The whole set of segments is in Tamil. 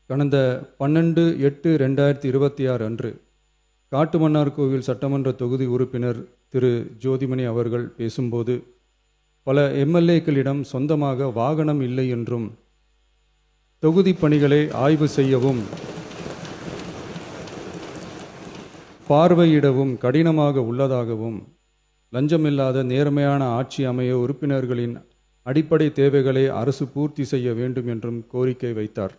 கடந்த 12/8/2026 அன்று காட்டுமன்னார்கோவில் சட்டமன்ற தொகுதி உறுப்பினர் திரு ஜோதிமணி அவர்கள் பேசும்போது, பல எம்எல்ஏக்களிடம் சொந்தமாக வாகனம் இல்லை என்றும், தொகுதி பணிகளை ஆய்வு செய்யவும் பார்வையிடவும் கடினமாக உள்ளதாகவும், லஞ்சமில்லாத நேர்மையான ஆட்சி அமைய உறுப்பினர்களின் அடிப்படை தேவைகளை அரசு பூர்த்தி செய்ய வேண்டும் என்றும் கோரிக்கை வைத்தார்.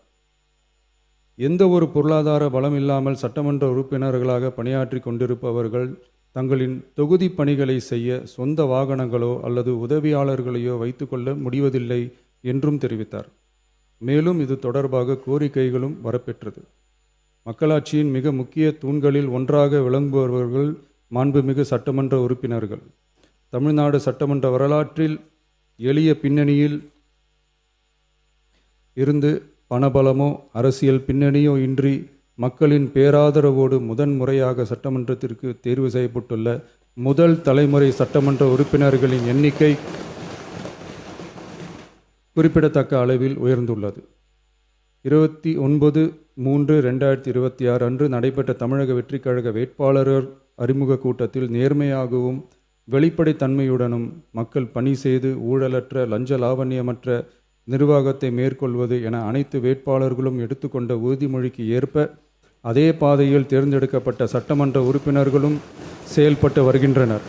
எந்த ஒரு பொருளாதார பலம் இல்லாமல் சட்டமன்ற உறுப்பினர்களாக பணியாற்றி கொண்டிருப்பவர்கள் தங்களின் தொகுதி பணிகளை செய்ய சொந்த வாகனங்களோ அல்லது உதவியாளர்களையோ வைத்துக்கொள்ள முடிவதில்லை என்றும் தெரிவித்தார். மேலும் இது தொடர்பாக கோரிக்கைகளும் வரப்பெற்றது. மக்களாட்சியின் மிக முக்கிய தூண்களில் ஒன்றாக விளங்குபவர்கள் மாண்புமிகு சட்டமன்ற உறுப்பினர்கள். தமிழ்நாடு சட்டமன்ற வரலாற்றில் எளிய பின்னணியில் இருந்து பணபலமோ அரசியல் பின்னணியோ இன்றி மக்களின் பேராதரவோடு முதன்முறையாக சட்டமன்றத்திற்கு தேர்வு செய்யப்பட்டுள்ள முதல் தலைமுறை சட்டமன்ற உறுப்பினர்களின் எண்ணிக்கை குறிப்பிடத்தக்க அளவில் உயர்ந்துள்ளது. 29/3/2026 அன்று நடைபெற்ற தமிழக வெற்றிக் கழக வேட்பாளர் அறிமுக கூட்டத்தில் நேர்மையாகவும் வெளிப்படைத்தன்மையுடனும் மக்கள் பணி செய்து ஊழலற்ற லஞ்ச லாவண்யமற்ற நிர்வாகத்தை மேற்கொள்வது என அனைத்து வேட்பாளர்களும் எடுத்துக்கொண்ட உறுதிமொழிக்கு ஏற்ப அதே பாதையில் தேர்ந்தெடுக்கப்பட்ட சட்டமன்ற உறுப்பினர்களும் செயல்பட்டு வருகின்றனர்.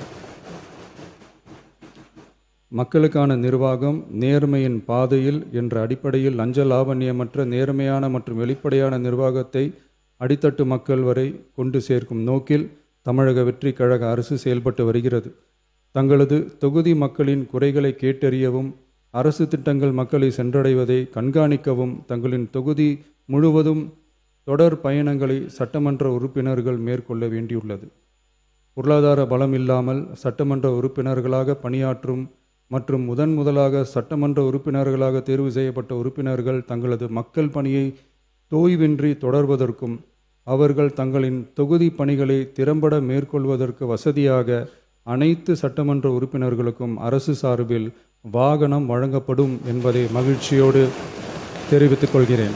மக்களுக்கான நிர்வாகம் நேர்மையின் பாதையில் என்ற அடிப்படையில் லஞ்ச லாவண்யமற்ற நேர்மையான மற்றும் வெளிப்படையான நிர்வாகத்தை அடித்தட்டு மக்கள் வரை கொண்டு சேர்க்கும் நோக்கில் தமிழக வெற்றிக் கழக அரசு செயல்பட்டு வருகிறது. தங்களது தொகுதி மக்களின் குறைகளை கேட்டறியவும் அரசு திட்டங்கள் மக்களை சென்றடைவதை கண்காணிக்கவும் தங்களின் தொகுதி முழுவதும் தொடர் பயணங்களை சட்டமன்ற உறுப்பினர்கள் மேற்கொள்ள வேண்டியுள்ளது. பொருளாதார பலம் இல்லாமல் சட்டமன்ற உறுப்பினர்களாக பணியாற்றும் மற்றும் முதலாக சட்டமன்ற உறுப்பினர்களாக தேர்வு செய்யப்பட்ட உறுப்பினர்கள் தங்களது மக்கள் பணியை தோய்வின்றி தொடர்வதற்கும் அவர்கள் தங்களின் தொகுதி பணிகளை திறம்பட மேற்கொள்வதற்கு வசதியாக அனைத்து சட்டமன்ற உறுப்பினர்களுக்கும் அரசு சார்பில் வாகனம் வழங்கப்படும் என்பதை மகிழ்ச்சியோடு தெரிவித்துக் கொள்கிறேன்.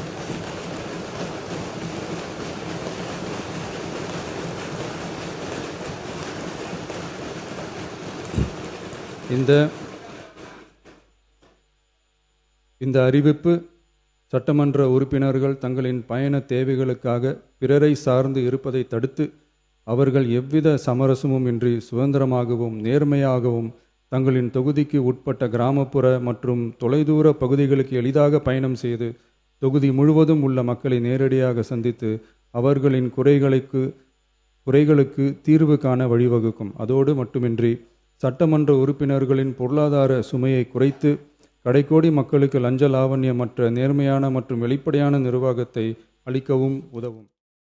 இந்த அறிவிப்பு சட்டமன்ற உறுப்பினர்கள் தங்களின் பயண தேவைகளுக்காக பிறரை சார்ந்து இருப்பதை தடுத்து அவர்கள் எவ்வித சமரசமும் இன்றி சுதந்திரமாகவும் நேர்மையாகவும் தங்களின் தொகுதிக்கு உட்பட்ட கிராமப்புற மற்றும் தொலைதூர பகுதிகளுக்கு எளிதாக பயணம் செய்து தொகுதி முழுவதும் உள்ள மக்களை நேரடியாக சந்தித்து அவர்களின் குறைகளுக்கு தீர்வு காண வழிவகுக்கும். அதோடு மட்டுமின்றி சட்டமன்ற உறுப்பினர்களின் பொருளாதார சுமையை குறைத்து கடைக்கோடி மக்களுக்கு லஞ்ச லாவண்யமற்ற நேர்மையான மற்றும் வெளிப்படையான நிர்வாகத்தை அளிக்கவும் உதவும்.